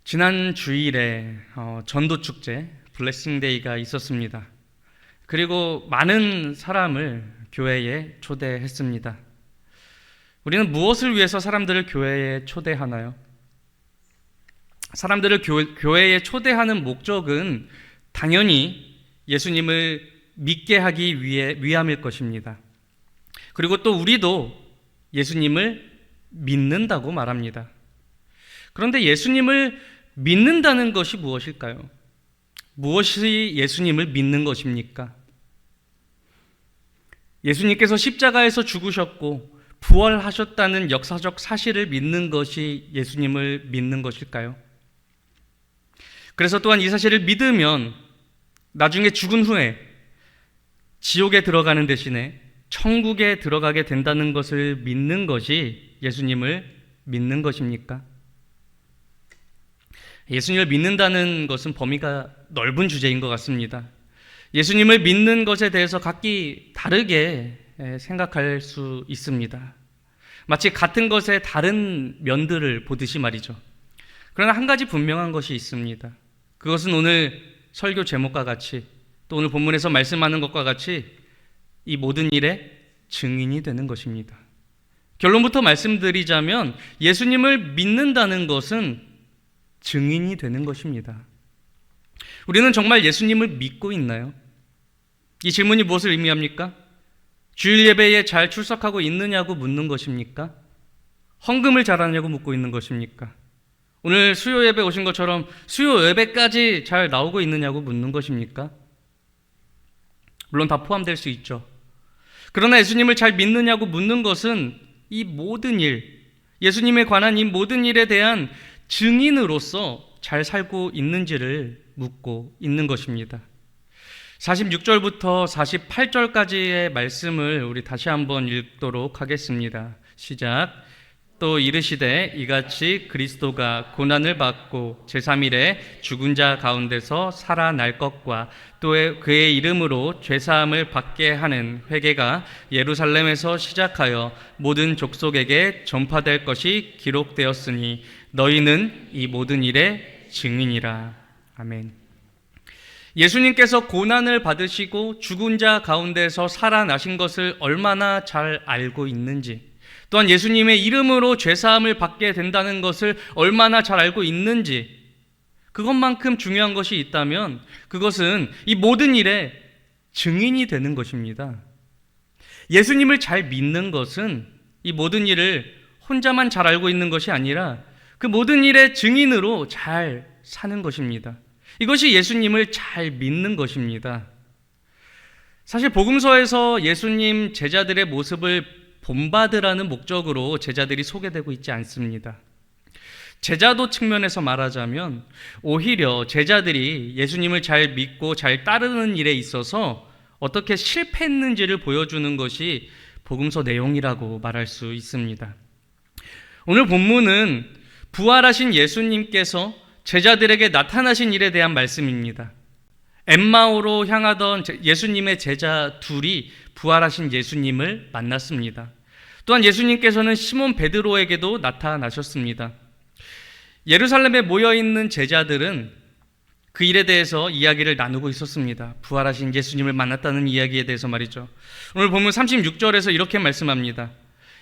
지난 주일에 전도축제 블레싱데이가 있었습니다. 그리고 많은 사람을 교회에 초대했습니다. 우리는 무엇을 위해서 사람들을 교회에 초대하나요? 사람들을 교회에 초대하는 목적은 당연히 예수님을 믿게 하기 위함일 것입니다. 그리고 또 우리도 예수님을 믿는다고 말합니다. 그런데 예수님을 믿는다는 것이 무엇일까요? 무엇이 예수님을 믿는 것입니까? 예수님께서 십자가에서 죽으셨고 부활하셨다는 역사적 사실을 믿는 것이 예수님을 믿는 것일까요? 그래서 또한 이 사실을 믿으면 나중에 죽은 후에 지옥에 들어가는 대신에 천국에 들어가게 된다는 것을 믿는 것이 예수님을 믿는 것입니까? 예수님을 믿는다는 것은 범위가 넓은 주제인 것 같습니다. 예수님을 믿는 것에 대해서 각기 다르게 생각할 수 있습니다. 마치 같은 것의 다른 면들을 보듯이 말이죠. 그러나 한 가지 분명한 것이 있습니다. 그것은 오늘 설교 제목과 같이 또 오늘 본문에서 말씀하는 것과 같이 이 모든 일의 증인이 되는 것입니다. 결론부터 말씀드리자면 예수님을 믿는다는 것은 증인이 되는 것입니다. 우리는 정말 예수님을 믿고 있나요? 이 질문이 무엇을 의미합니까? 주일 예배에 잘 출석하고 있느냐고 묻는 것입니까? 헌금을 잘하느냐고 묻고 있는 것입니까? 오늘 수요 예배 오신 것처럼 수요 예배까지 잘 나오고 있느냐고 묻는 것입니까? 물론 다 포함될 수 있죠. 그러나 예수님을 잘 믿느냐고 묻는 것은 이 모든 일, 예수님에 관한 이 모든 일에 대한 증인으로서 잘 살고 있는지를 묻고 있는 것입니다. 46절부터 48절까지의 말씀을 우리 다시 한번 읽도록 하겠습니다. 시작. 또 이르시되 이같이 그리스도가 고난을 받고 제3일에 죽은 자 가운데서 살아날 것과 또 그의 이름으로 죄사함을 받게 하는 회개가 예루살렘에서 시작하여 모든 족속에게 전파될 것이 기록되었으니 너희는 이 모든 일의 증인이라. 아멘. 예수님께서 고난을 받으시고 죽은 자 가운데서 살아나신 것을 얼마나 잘 알고 있는지, 또한 예수님의 이름으로 죄사함을 받게 된다는 것을 얼마나 잘 알고 있는지, 그것만큼 중요한 것이 있다면 그것은 이 모든 일의 증인이 되는 것입니다. 예수님을 잘 믿는 것은 이 모든 일을 혼자만 잘 알고 있는 것이 아니라 그 모든 일의 증인으로 잘 사는 것입니다. 이것이 예수님을 잘 믿는 것입니다. 사실 복음서에서 예수님 제자들의 모습을 본받으라는 목적으로 제자들이 소개되고 있지 않습니다. 제자도 측면에서 말하자면 오히려 제자들이 예수님을 잘 믿고 잘 따르는 일에 있어서 어떻게 실패했는지를 보여주는 것이 복음서 내용이라고 말할 수 있습니다. 오늘 본문은 부활하신 예수님께서 제자들에게 나타나신 일에 대한 말씀입니다. 엠마오로 향하던 예수님의 제자 둘이 부활하신 예수님을 만났습니다. 또한 예수님께서는 시몬 베드로에게도 나타나셨습니다. 예루살렘에 모여있는 제자들은 그 일에 대해서 이야기를 나누고 있었습니다. 부활하신 예수님을 만났다는 이야기에 대해서 말이죠. 오늘 보면 36절에서 이렇게 말씀합니다.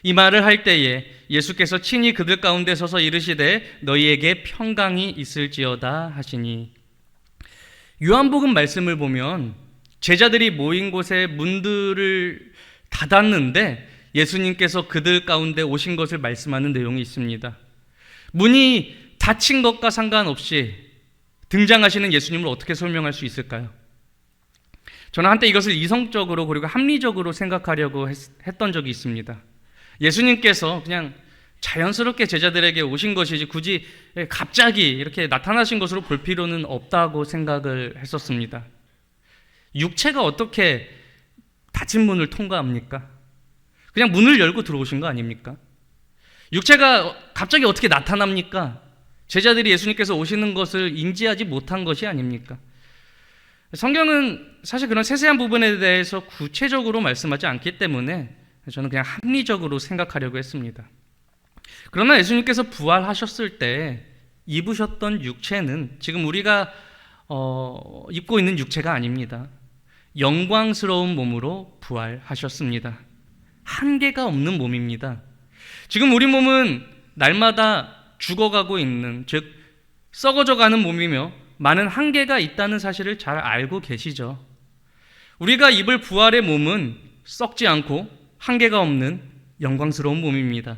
이 말을 할 때에 예수께서 친히 그들 가운데 서서 이르시되 너희에게 평강이 있을지어다 하시니. 요한복음 말씀을 보면 제자들이 모인 곳에 문들을 닫았는데 예수님께서 그들 가운데 오신 것을 말씀하는 내용이 있습니다. 문이 닫힌 것과 상관없이 등장하시는 예수님을 어떻게 설명할 수 있을까요? 저는 한때 이것을 이성적으로 그리고 합리적으로 생각하려고 했던 적이 있습니다. 예수님께서 그냥 자연스럽게 제자들에게 오신 것이지 굳이 갑자기 이렇게 나타나신 것으로 볼 필요는 없다고 생각을 했었습니다. 육체가 어떻게 닫힌 문을 통과합니까? 그냥 문을 열고 들어오신 거 아닙니까? 육체가 갑자기 어떻게 나타납니까? 제자들이 예수님께서 오시는 것을 인지하지 못한 것이 아닙니까? 성경은 사실 그런 세세한 부분에 대해서 구체적으로 말씀하지 않기 때문에 저는 그냥 합리적으로 생각하려고 했습니다. 그러나 예수님께서 부활하셨을 때 입으셨던 육체는 지금 우리가 입고 있는 육체가 아닙니다. 영광스러운 몸으로 부활하셨습니다. 한계가 없는 몸입니다. 지금 우리 몸은 날마다 죽어가고 있는, 즉 썩어져가는 몸이며 많은 한계가 있다는 사실을 잘 알고 계시죠. 우리가 입을 부활의 몸은 썩지 않고 한계가 없는 영광스러운 몸입니다.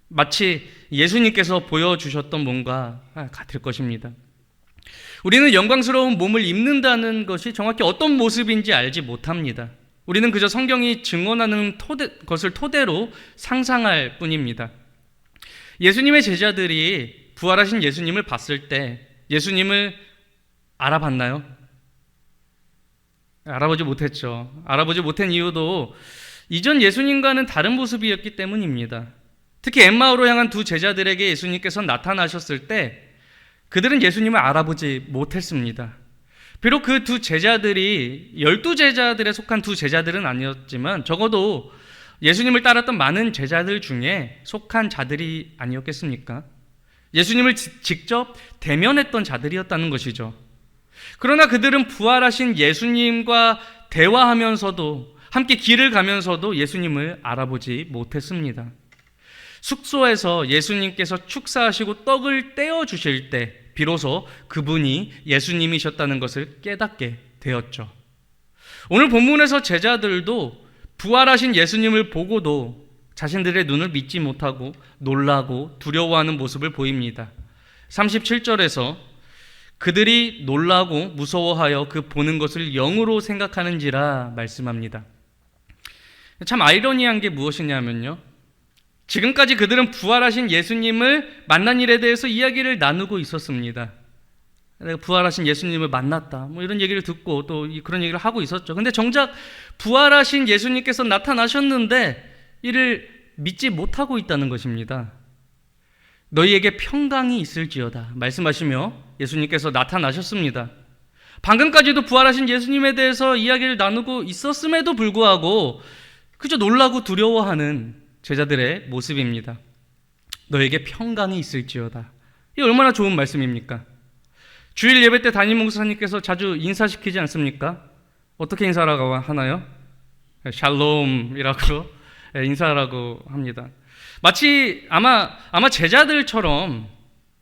마치 예수님께서 보여주셨던 몸과 같을 것입니다. 우리는 영광스러운 몸을 입는다는 것이 정확히 어떤 모습인지 알지 못합니다. 우리는 그저 성경이 증언하는 것을 토대로 상상할 뿐입니다. 예수님의 제자들이 부활하신 예수님을 봤을 때 예수님을 알아봤나요? 알아보지 못했죠. 알아보지 못한 이유도 이전 예수님과는 다른 모습이었기 때문입니다. 특히 엠마오로 향한 두 제자들에게 예수님께서 나타나셨을 때 그들은 예수님을 알아보지 못했습니다. 비록 그 두 제자들이 12제자들에 속한 두 제자들은 아니었지만 적어도 예수님을 따랐던 많은 제자들 중에 속한 자들이 아니었겠습니까? 예수님을 직접 대면했던 자들이었다는 것이죠. 그러나 그들은 부활하신 예수님과 대화하면서도 함께 길을 가면서도 예수님을 알아보지 못했습니다. 숙소에서 예수님께서 축사하시고 떡을 떼어주실 때 비로소 그분이 예수님이셨다는 것을 깨닫게 되었죠. 오늘 본문에서 제자들도 부활하신 예수님을 보고도 자신들의 눈을 믿지 못하고 놀라고 두려워하는 모습을 보입니다. 37절에서 그들이 놀라고 무서워하여 그 보는 것을 영으로 생각하는지라 말씀합니다. 참 아이러니한 게 무엇이냐면요, 지금까지 그들은 부활하신 예수님을 만난 일에 대해서 이야기를 나누고 있었습니다. 내가 부활하신 예수님을 만났다, 이런 얘기를 듣고 또 그런 얘기를 하고 있었죠. 근데 정작 부활하신 예수님께서 나타나셨는데 이를 믿지 못하고 있다는 것입니다. 너희에게 평강이 있을지어다 말씀하시며 예수님께서 나타나셨습니다. 방금까지도 부활하신 예수님에 대해서 이야기를 나누고 있었음에도 불구하고 그저 놀라고 두려워하는 제자들의 모습입니다. 너에게 평강이 있을지어다. 이 얼마나 좋은 말씀입니까? 주일 예배 때 담임 목사님께서 자주 인사시키지 않습니까? 어떻게 인사라고 하나요? 샬롬이라고 인사라고 합니다. 마치 아마 제자들처럼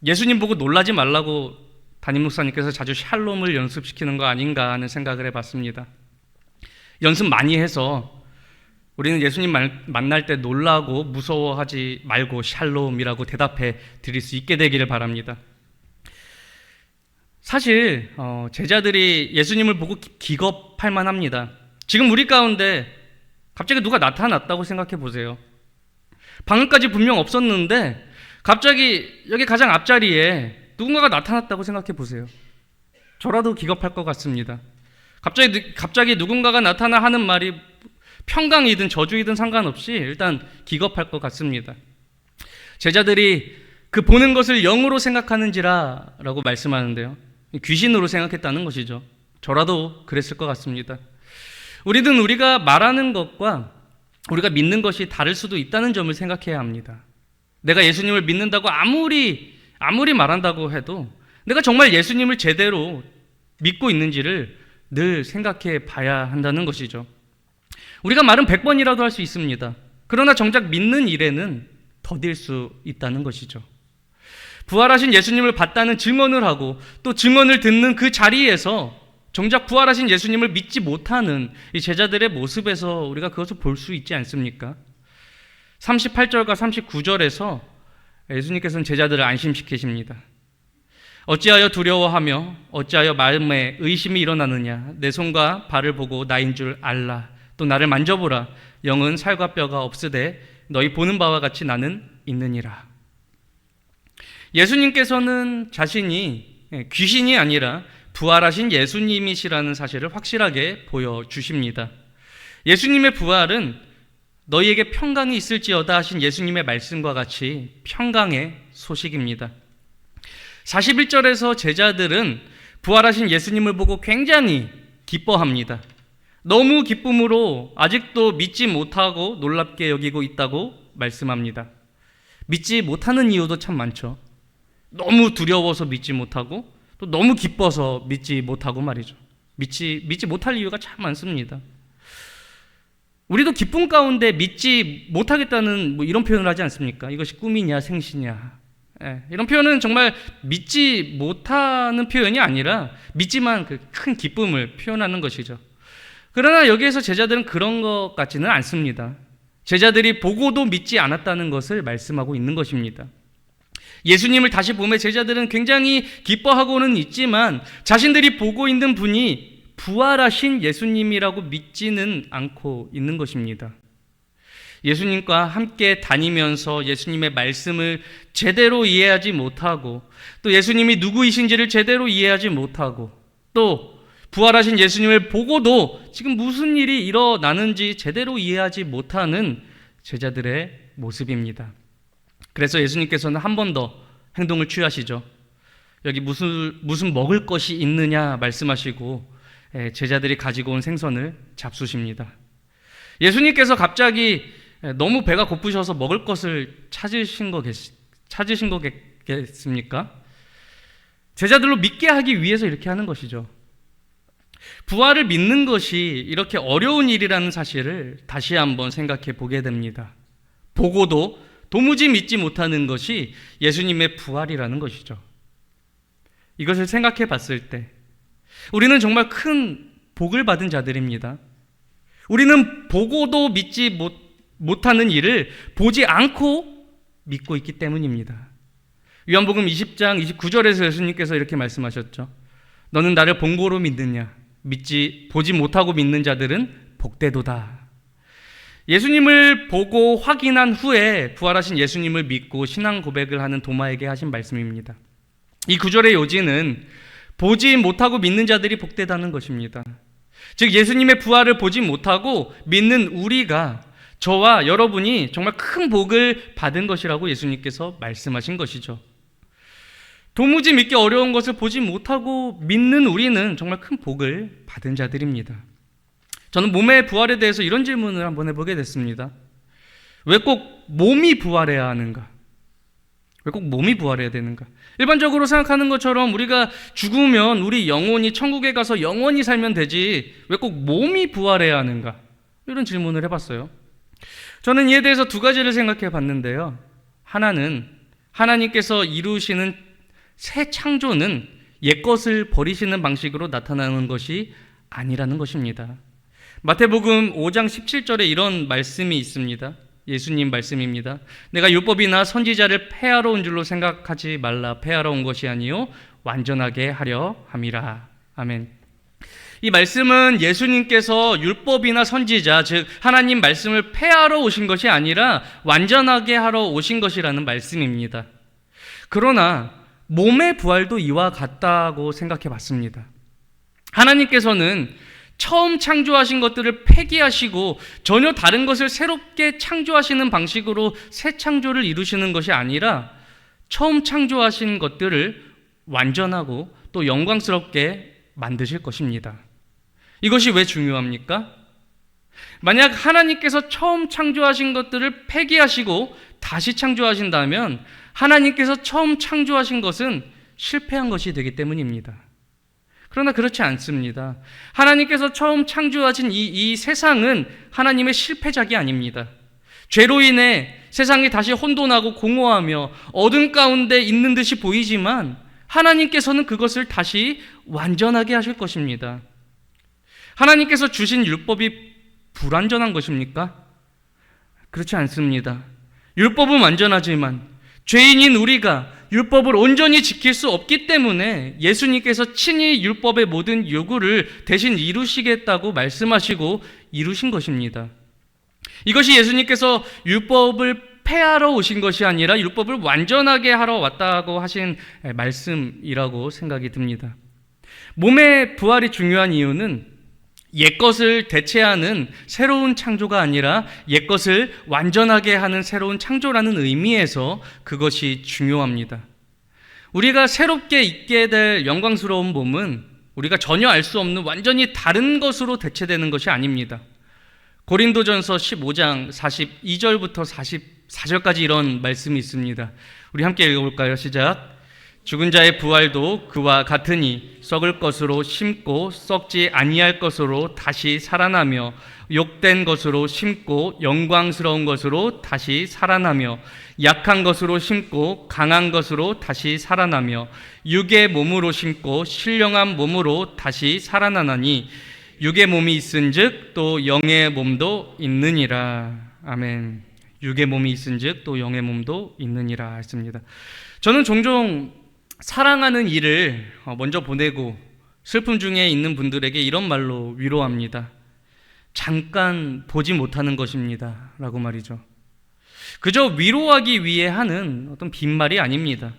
예수님 보고 놀라지 말라고 담임 목사님께서 자주 샬롬을 연습시키는 거 아닌가 하는 생각을 해봤습니다. 연습 많이 해서 우리는 예수님 만날 때 놀라고 무서워하지 말고 샬롬이라고 대답해 드릴 수 있게 되기를 바랍니다. 사실 제자들이 예수님을 보고 기겁할 만합니다. 지금 우리 가운데 갑자기 누가 나타났다고 생각해 보세요. 방금까지 분명 없었는데 갑자기 여기 가장 앞자리에 누군가가 나타났다고 생각해 보세요. 저라도 기겁할 것 같습니다. 갑자기 누군가가 나타나 하는 말이 평강이든 저주이든 상관없이 일단 기겁할 것 같습니다. 제자들이 그 보는 것을 영으로 생각하는지라 라고 말씀하는데요, 귀신으로 생각했다는 것이죠. 저라도 그랬을 것 같습니다. 우리가 말하는 것과 우리가 믿는 것이 다를 수도 있다는 점을 생각해야 합니다. 내가 예수님을 믿는다고 아무리 말한다고 해도 내가 정말 예수님을 제대로 믿고 있는지를 늘 생각해 봐야 한다는 것이죠. 우리가 말은 100번이라도 할 수 있습니다. 그러나 정작 믿는 일에는 더딜 수 있다는 것이죠. 부활하신 예수님을 봤다는 증언을 하고 또 증언을 듣는 그 자리에서 정작 부활하신 예수님을 믿지 못하는 이 제자들의 모습에서 우리가 그것을 볼 수 있지 않습니까? 38절과 39절에서 예수님께서는 제자들을 안심시키십니다. 어찌하여 두려워하며 어찌하여 마음에 의심이 일어나느냐. 내 손과 발을 보고 나인 줄 알라. 또 나를 만져보라. 영은 살과 뼈가 없으되 너희 보는 바와 같이 나는 있느니라. 예수님께서는 자신이 귀신이 아니라 부활하신 예수님이시라는 사실을 확실하게 보여주십니다. 예수님의 부활은 너희에게 평강이 있을지어다 하신 예수님의 말씀과 같이 평강의 소식입니다. 41절에서 제자들은 부활하신 예수님을 보고 굉장히 기뻐합니다. 너무 기쁨으로 아직도 믿지 못하고 놀랍게 여기고 있다고 말씀합니다. 믿지 못하는 이유도 참 많죠. 너무 두려워서 믿지 못하고 또 너무 기뻐서 믿지 못하고 말이죠. 믿지 못할 이유가 참 많습니다. 우리도 기쁨 가운데 믿지 못하겠다는 이런 표현을 하지 않습니까? 이것이 꿈이냐 생시냐. 이런 표현은 정말 믿지 못하는 표현이 아니라 믿지만 그 큰 기쁨을 표현하는 것이죠. 그러나 여기에서 제자들은 그런 것 같지는 않습니다. 제자들이 보고도 믿지 않았다는 것을 말씀하고 있는 것입니다. 예수님을 다시 보며 제자들은 굉장히 기뻐하고는 있지만 자신들이 보고 있는 분이 부활하신 예수님이라고 믿지는 않고 있는 것입니다. 예수님과 함께 다니면서 예수님의 말씀을 제대로 이해하지 못하고 또 예수님이 누구이신지를 제대로 이해하지 못하고 또 부활하신 예수님을 보고도 지금 무슨 일이 일어나는지 제대로 이해하지 못하는 제자들의 모습입니다. 그래서 예수님께서는 한 번 더 행동을 취하시죠. 여기 무슨 먹을 것이 있느냐 말씀하시고 제자들이 가지고 온 생선을 잡수십니다. 예수님께서 갑자기 너무 배가 고프셔서 먹을 것을 찾으신 거겠습니까? 제자들로 믿게 하기 위해서 이렇게 하는 것이죠. 부활을 믿는 것이 이렇게 어려운 일이라는 사실을 다시 한번 생각해 보게 됩니다. 보고도 도무지 믿지 못하는 것이 예수님의 부활이라는 것이죠. 이것을 생각해 봤을 때 우리는 정말 큰 복을 받은 자들입니다. 우리는 보고도 믿지 못하는 일을 보지 않고 믿고 있기 때문입니다. 요한복음 20장 29절에서 예수님께서 이렇게 말씀하셨죠. 너는 나를 본고로 믿느냐? 보지 못하고 믿는 자들은 복되도다. 예수님을 보고 확인한 후에 부활하신 예수님을 믿고 신앙 고백을 하는 도마에게 하신 말씀입니다. 이 구절의 요지는 보지 못하고 믿는 자들이 복되다는 것입니다. 즉 예수님의 부활을 보지 못하고 믿는 우리가, 저와 여러분이 정말 큰 복을 받은 것이라고 예수님께서 말씀하신 것이죠. 도무지 믿기 어려운 것을 보지 못하고 믿는 우리는 정말 큰 복을 받은 자들입니다. 저는 몸의 부활에 대해서 이런 질문을 한번 해보게 됐습니다. 왜 꼭 몸이 부활해야 하는가? 왜 꼭 몸이 부활해야 되는가? 일반적으로 생각하는 것처럼 우리가 죽으면 우리 영혼이 천국에 가서 영원히 살면 되지 왜 꼭 몸이 부활해야 하는가? 이런 질문을 해봤어요. 저는 이에 대해서 두 가지를 생각해 봤는데요. 하나는 하나님께서 이루시는 새 창조는 옛것을 버리시는 방식으로 나타나는 것이 아니라는 것입니다. 마태복음 5장 17절에 이런 말씀이 있습니다. 예수님 말씀입니다. 내가 율법이나 선지자를 폐하러 온 줄로 생각하지 말라. 폐하러 온 것이 아니요 완전하게 하려 함이라. 아멘. 이 말씀은 예수님께서 율법이나 선지자, 즉 하나님 말씀을 폐하러 오신 것이 아니라 완전하게 하러 오신 것이라는 말씀입니다. 그러나 몸의 부활도 이와 같다고 생각해 봤습니다. 하나님께서는 처음 창조하신 것들을 폐기하시고 전혀 다른 것을 새롭게 창조하시는 방식으로 새 창조를 이루시는 것이 아니라 처음 창조하신 것들을 완전하고 또 영광스럽게 만드실 것입니다. 이것이 왜 중요합니까? 만약 하나님께서 처음 창조하신 것들을 폐기하시고 다시 창조하신다면 하나님께서 처음 창조하신 것은 실패한 것이 되기 때문입니다. 그러나 그렇지 않습니다. 하나님께서 처음 창조하신 이 세상은 하나님의 실패작이 아닙니다. 죄로 인해 세상이 다시 혼돈하고 공허하며 어둠 가운데 있는 듯이 보이지만 하나님께서는 그것을 다시 완전하게 하실 것입니다. 하나님께서 주신 율법이 불완전한 것입니까? 그렇지 않습니다. 율법은 완전하지만 죄인인 우리가 율법을 온전히 지킬 수 없기 때문에 예수님께서 친히 율법의 모든 요구를 대신 이루시겠다고 말씀하시고 이루신 것입니다. 이것이 예수님께서 율법을 폐하러 오신 것이 아니라 율법을 완전하게 하러 왔다고 하신 말씀이라고 생각이 듭니다. 몸의 부활이 중요한 이유는 옛것을 대체하는 새로운 창조가 아니라 옛것을 완전하게 하는 새로운 창조라는 의미에서 그것이 중요합니다. 우리가 새롭게 있게 될 영광스러운 몸은 우리가 전혀 알 수 없는 완전히 다른 것으로 대체되는 것이 아닙니다. 고린도전서 15장 42절부터 44절까지 이런 말씀이 있습니다. 우리 함께 읽어볼까요? 시작. 죽은 자의 부활도 그와 같으니 썩을 것으로 심고 썩지 아니할 것으로 다시 살아나며 욕된 것으로 심고 영광스러운 것으로 다시 살아나며 약한 것으로 심고 강한 것으로 다시 살아나며 육의 몸으로 심고 신령한 몸으로 다시 살아나나니 육의 몸이 있은즉 또 영의 몸도 있느니라. 아멘. 육의 몸이 있은즉 또 영의 몸도 있느니라 했습니다. 저는 종종 사랑하는 이를 먼저 보내고 슬픔 중에 있는 분들에게 이런 말로 위로합니다. 잠깐 보지 못하는 것입니다 라고 말이죠. 그저 위로하기 위해 하는 어떤 빈말이 아닙니다.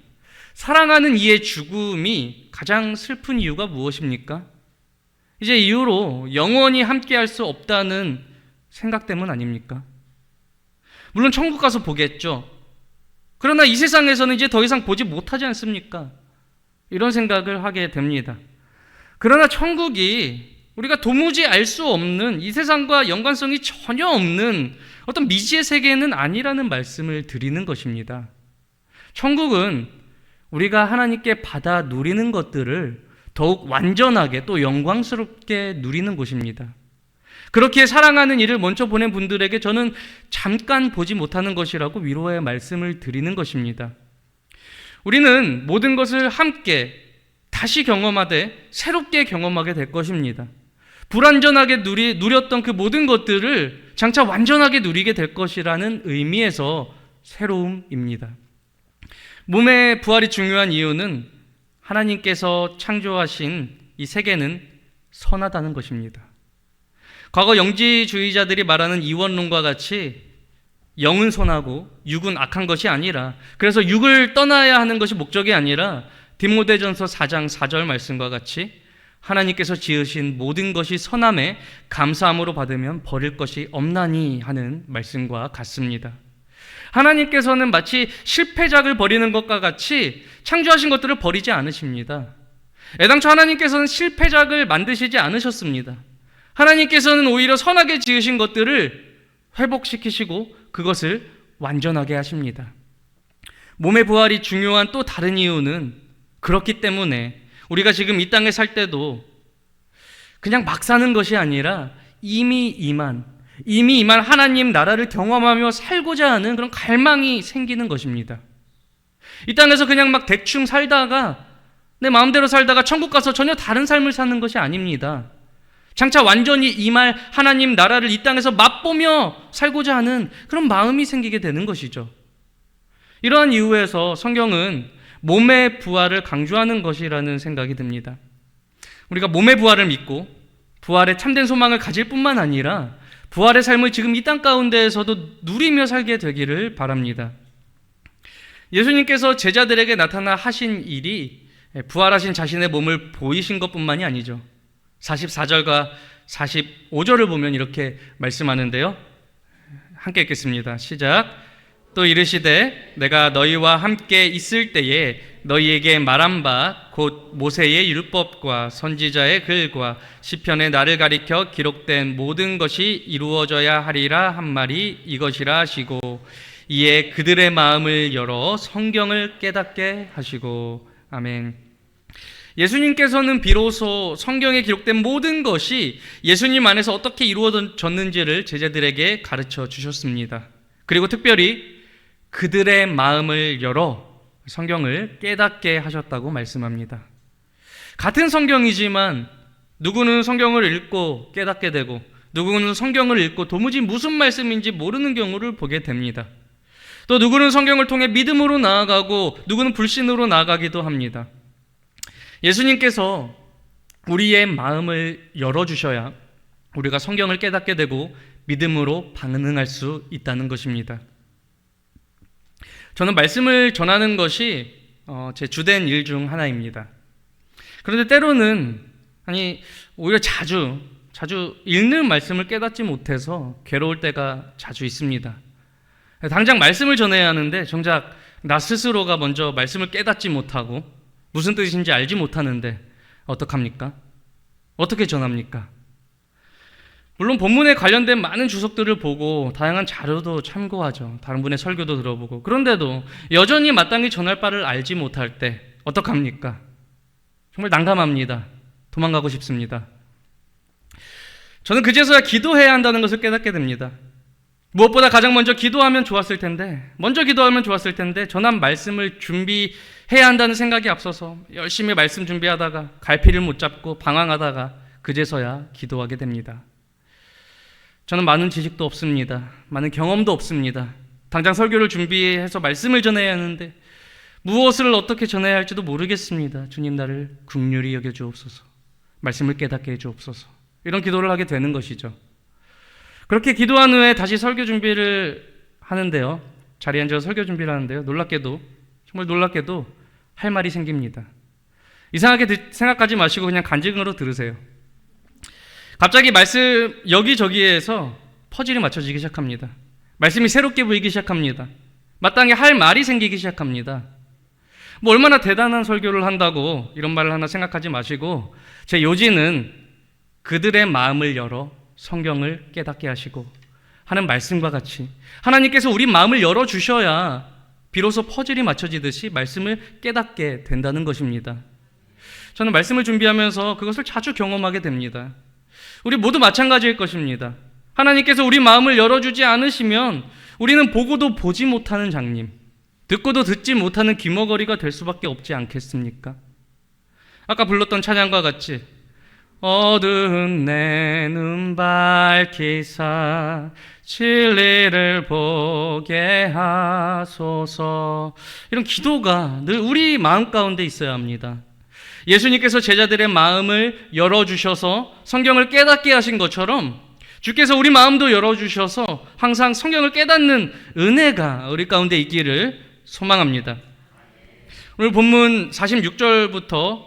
사랑하는 이의 죽음이 가장 슬픈 이유가 무엇입니까? 이제 이후로 영원히 함께할 수 없다는 생각 때문 아닙니까? 물론 천국 가서 보겠죠. 그러나 이 세상에서는 이제 더 이상 보지 못하지 않습니까? 이런 생각을 하게 됩니다. 그러나 천국이 우리가 도무지 알 수 없는, 이 세상과 연관성이 전혀 없는 어떤 미지의 세계는 아니라는 말씀을 드리는 것입니다. 천국은 우리가 하나님께 받아 누리는 것들을 더욱 완전하게 또 영광스럽게 누리는 곳입니다. 그렇게 사랑하는 이를 먼저 보낸 분들에게 저는 잠깐 보지 못하는 것이라고 위로의 말씀을 드리는 것입니다. 우리는 모든 것을 함께 다시 경험하되 새롭게 경험하게 될 것입니다. 불완전하게 누렸던 그 모든 것들을 장차 완전하게 누리게 될 것이라는 의미에서 새로움입니다. 몸의 부활이 중요한 이유는 하나님께서 창조하신 이 세계는 선하다는 것입니다. 과거 영지주의자들이 말하는 이원론과 같이 영은 선하고 육은 악한 것이 아니라, 그래서 육을 떠나야 하는 것이 목적이 아니라 디모데전서 4장 4절 말씀과 같이 하나님께서 지으신 모든 것이 선함에 감사함으로 받으면 버릴 것이 없나니 하는 말씀과 같습니다. 하나님께서는 마치 실패작을 버리는 것과 같이 창조하신 것들을 버리지 않으십니다. 애당초 하나님께서는 실패작을 만드시지 않으셨습니다. 하나님께서는 오히려 선하게 지으신 것들을 회복시키시고 그것을 완전하게 하십니다. 몸의 부활이 중요한 또 다른 이유는 그렇기 때문에 우리가 지금 이 땅에 살 때도 그냥 막 사는 것이 아니라 이미 임한 하나님 나라를 경험하며 살고자 하는 그런 갈망이 생기는 것입니다. 이 땅에서 그냥 막 대충 살다가 내 마음대로 살다가 천국 가서 전혀 다른 삶을 사는 것이 아닙니다. 장차 완전히 임할 하나님 나라를 이 땅에서 맛보며 살고자 하는 그런 마음이 생기게 되는 것이죠. 이러한 이유에서 성경은 몸의 부활을 강조하는 것이라는 생각이 듭니다. 우리가 몸의 부활을 믿고 부활의 참된 소망을 가질 뿐만 아니라 부활의 삶을 지금 이 땅 가운데에서도 누리며 살게 되기를 바랍니다. 예수님께서 제자들에게 나타나 하신 일이 부활하신 자신의 몸을 보이신 것뿐만이 아니죠. 44절과 45절을 보면 이렇게 말씀하는데요. 함께 읽겠습니다. 시작. 또 이르시되 내가 너희와 함께 있을 때에 너희에게 말한 바 곧 모세의 율법과 선지자의 글과 시편의 나를 가리켜 기록된 모든 것이 이루어져야 하리라 한 말이 이것이라 하시고 이에 그들의 마음을 열어 성경을 깨닫게 하시고. 아멘. 예수님께서는 비로소 성경에 기록된 모든 것이 예수님 안에서 어떻게 이루어졌는지를 제자들에게 가르쳐 주셨습니다. 그리고 특별히 그들의 마음을 열어 성경을 깨닫게 하셨다고 말씀합니다. 같은 성경이지만 누구는 성경을 읽고 깨닫게 되고 누구는 성경을 읽고 도무지 무슨 말씀인지 모르는 경우를 보게 됩니다. 또 누구는 성경을 통해 믿음으로 나아가고 누구는 불신으로 나아가기도 합니다. 예수님께서 우리의 마음을 열어주셔야 우리가 성경을 깨닫게 되고 믿음으로 반응할 수 있다는 것입니다. 저는 말씀을 전하는 것이 제 주된 일 중 하나입니다. 그런데 때로는 오히려 자주 읽는 말씀을 깨닫지 못해서 괴로울 때가 자주 있습니다. 당장 말씀을 전해야 하는데 정작 나 스스로가 먼저 말씀을 깨닫지 못하고 무슨 뜻인지 알지 못하는데 어떡합니까? 어떻게 전합니까? 물론 본문에 관련된 많은 주석들을 보고 다양한 자료도 참고하죠. 다른 분의 설교도 들어보고. 그런데도 여전히 마땅히 전할 바를 알지 못할 때 어떡합니까? 정말 난감합니다. 도망가고 싶습니다. 저는 그제서야 기도해야 한다는 것을 깨닫게 됩니다. 무엇보다 가장 먼저 기도하면 좋았을 텐데, 전한 말씀을 준비해야 한다는 생각이 앞서서 열심히 말씀 준비하다가 갈피를 못 잡고 방황하다가 그제서야 기도하게 됩니다. 저는 많은 지식도 없습니다. 많은 경험도 없습니다. 당장 설교를 준비해서 말씀을 전해야 하는데 무엇을 어떻게 전해야 할지도 모르겠습니다. 주님, 나를 긍휼히 여겨주옵소서. 말씀을 깨닫게 해주옵소서. 이런 기도를 하게 되는 것이죠. 그렇게 기도한 후에 다시 설교 준비를 하는데요. 자리에 앉아서 설교 준비를 하는데요. 정말 놀랍게도 할 말이 생깁니다. 이상하게 생각하지 마시고 그냥 간증으로 들으세요. 갑자기 말씀 여기저기에서 퍼즐이 맞춰지기 시작합니다. 말씀이 새롭게 보이기 시작합니다. 마땅히 할 말이 생기기 시작합니다. 얼마나 대단한 설교를 한다고 이런 말을 하나 생각하지 마시고, 제 요지는 그들의 마음을 열어 성경을 깨닫게 하시고 하는 말씀과 같이 하나님께서 우리 마음을 열어주셔야 비로소 퍼즐이 맞춰지듯이 말씀을 깨닫게 된다는 것입니다. 저는 말씀을 준비하면서 그것을 자주 경험하게 됩니다. 우리 모두 마찬가지일 것입니다. 하나님께서 우리 마음을 열어주지 않으시면 우리는 보고도 보지 못하는 장님, 듣고도 듣지 못하는 귀머거리가 될 수밖에 없지 않겠습니까? 아까 불렀던 찬양과 같이 어두운 내 눈 밝히사 진리를 보게 하소서, 이런 기도가 늘 우리 마음 가운데 있어야 합니다. 예수님께서 제자들의 마음을 열어주셔서 성경을 깨닫게 하신 것처럼 주께서 우리 마음도 열어주셔서 항상 성경을 깨닫는 은혜가 우리 가운데 있기를 소망합니다. 오늘 본문 46절부터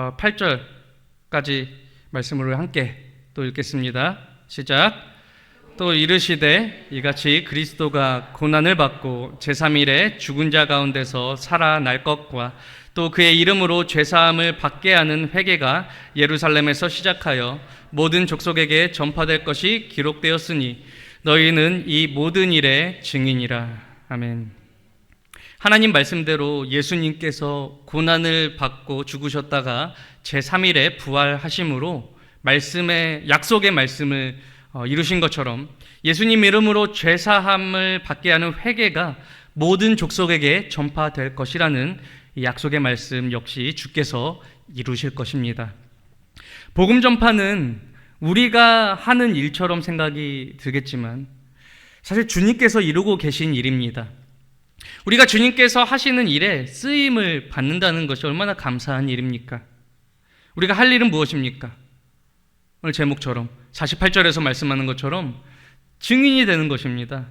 48절까지 말씀을 함께 또 읽겠습니다. 시작. 또 이르시되 이같이 그리스도가 고난을 받고 제3일에 죽은 자 가운데서 살아날 것과 또 그의 이름으로 죄사함을 받게 하는 회개가 예루살렘에서 시작하여 모든 족속에게 전파될 것이 기록되었으니 너희는 이 모든 일의 증인이라. 아멘. 하나님 말씀대로 예수님께서 고난을 받고 죽으셨다가 제3일에 부활하심으로 말씀의 약속의 말씀을 이루신 것처럼 예수님 이름으로 죄사함을 받게 하는 회개가 모든 족속에게 전파될 것이라는 이 약속의 말씀 역시 주께서 이루실 것입니다. 복음 전파는 우리가 하는 일처럼 생각이 들겠지만 사실 주님께서 이루고 계신 일입니다. 우리가 주님께서 하시는 일에 쓰임을 받는다는 것이 얼마나 감사한 일입니까? 우리가 할 일은 무엇입니까? 오늘 제목처럼 48절에서 말씀하는 것처럼 증인이 되는 것입니다.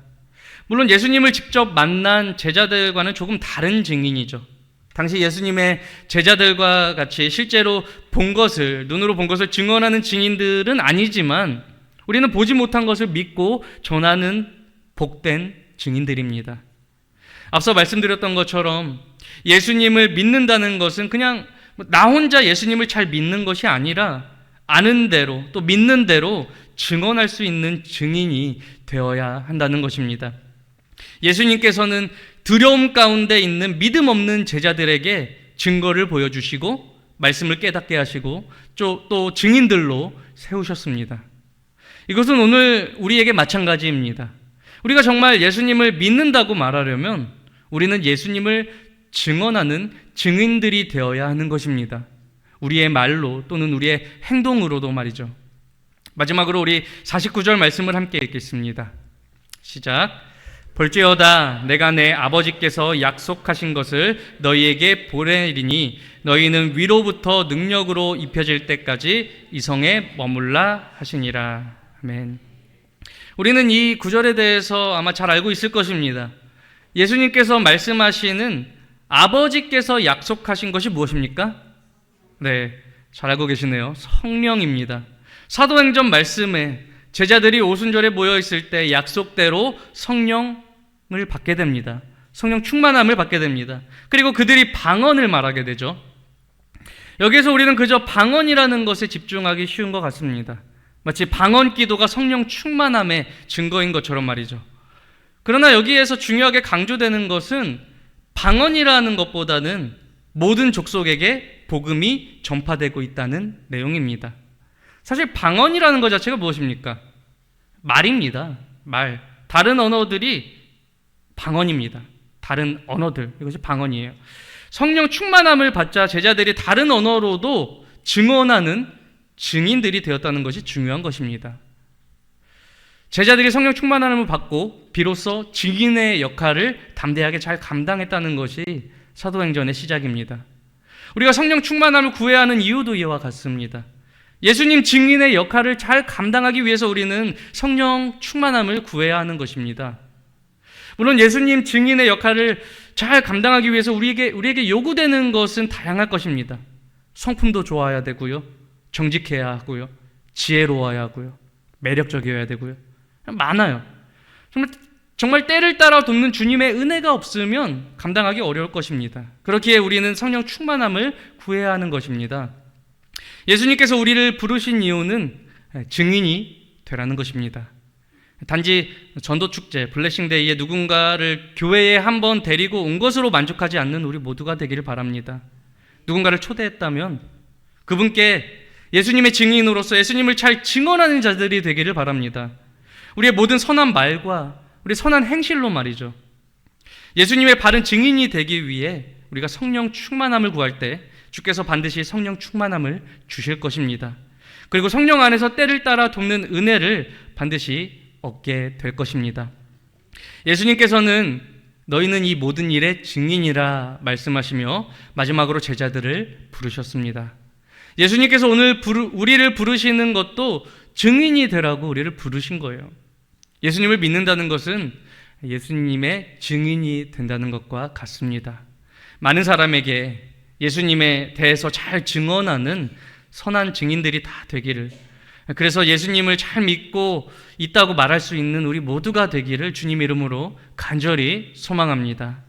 물론 예수님을 직접 만난 제자들과는 조금 다른 증인이죠. 당시 예수님의 제자들과 같이 실제로 눈으로 본 것을 증언하는 증인들은 아니지만 우리는 보지 못한 것을 믿고 전하는 복된 증인들입니다. 앞서 말씀드렸던 것처럼 예수님을 믿는다는 것은 그냥 나 혼자 예수님을 잘 믿는 것이 아니라 아는 대로 또 믿는 대로 증언할 수 있는 증인이 되어야 한다는 것입니다. 예수님께서는 두려움 가운데 있는 믿음 없는 제자들에게 증거를 보여주시고 말씀을 깨닫게 하시고 또 증인들로 세우셨습니다. 이것은 오늘 우리에게 마찬가지입니다. 우리가 정말 예수님을 믿는다고 말하려면 우리는 예수님을 증언하는 증인들이 되어야 하는 것입니다. 우리의 말로 또는 우리의 행동으로도 말이죠. 마지막으로 우리 49절 말씀을 함께 읽겠습니다. 시작. 볼지어다 내가 내 아버지께서 약속하신 것을 너희에게 보내리니 너희는 위로부터 능력으로 입혀질 때까지 이 성에 머물라 하시니라. 아멘. 우리는 이 구절에 대해서 아마 잘 알고 있을 것입니다. 예수님께서 말씀하시는 아버지께서 약속하신 것이 무엇입니까? 네, 잘 알고 계시네요. 성령입니다. 사도행전 말씀에 제자들이 오순절에 모여 있을 때 약속대로 성령을 받게 됩니다. 성령 충만함을 받게 됩니다. 그리고 그들이 방언을 말하게 되죠. 여기에서 우리는 그저 방언이라는 것에 집중하기 쉬운 것 같습니다. 마치 방언 기도가 성령 충만함의 증거인 것처럼 말이죠. 그러나 여기에서 중요하게 강조되는 것은 방언이라는 것보다는 모든 족속에게 복음이 전파되고 있다는 내용입니다. 사실 방언이라는 것 자체가 무엇입니까? 말입니다. 말. 다른 언어들이 방언입니다. 다른 언어들. 이것이 방언이에요. 성령 충만함을 받자 제자들이 다른 언어로도 증언하는 증인들이 되었다는 것이 중요한 것입니다. 제자들이 성령 충만함을 받고 비로소 증인의 역할을 담대하게 잘 감당했다는 것이 사도행전의 시작입니다. 우리가 성령 충만함을 구해야 하는 이유도 이와 같습니다. 예수님 증인의 역할을 잘 감당하기 위해서 우리는 성령 충만함을 구해야 하는 것입니다. 물론 예수님 증인의 역할을 잘 감당하기 위해서 우리에게 요구되는 것은 다양할 것입니다. 성품도 좋아야 되고요, 정직해야 하고요, 지혜로워야 하고요, 매력적이어야 되고요. 많아요. 정말 때를 따라 돕는 주님의 은혜가 없으면 감당하기 어려울 것입니다. 그렇기에 우리는 성령 충만함을 구해야 하는 것입니다. 예수님께서 우리를 부르신 이유는 증인이 되라는 것입니다. 단지 전도축제, 블레싱데이에 누군가를 교회에 한번 데리고 온 것으로 만족하지 않는 우리 모두가 되기를 바랍니다. 누군가를 초대했다면 그분께 예수님의 증인으로서 예수님을 잘 증언하는 자들이 되기를 바랍니다. 우리의 모든 선한 말과 우리 선한 행실로 말이죠. 예수님의 바른 증인이 되기 위해 우리가 성령 충만함을 구할 때 주께서 반드시 성령 충만함을 주실 것입니다. 그리고 성령 안에서 때를 따라 돕는 은혜를 반드시 얻게 될 것입니다. 예수님께서는 너희는 이 모든 일의 증인이라 말씀하시며 마지막으로 제자들을 부르셨습니다. 예수님께서 오늘 우리를 부르시는 것도 증인이 되라고 우리를 부르신 거예요. 예수님을 믿는다는 것은 예수님의 증인이 된다는 것과 같습니다. 많은 사람에게 예수님에 대해서 잘 증언하는 선한 증인들이 다 되기를, 그래서 예수님을 잘 믿고 있다고 말할 수 있는 우리 모두가 되기를 주님 이름으로 간절히 소망합니다.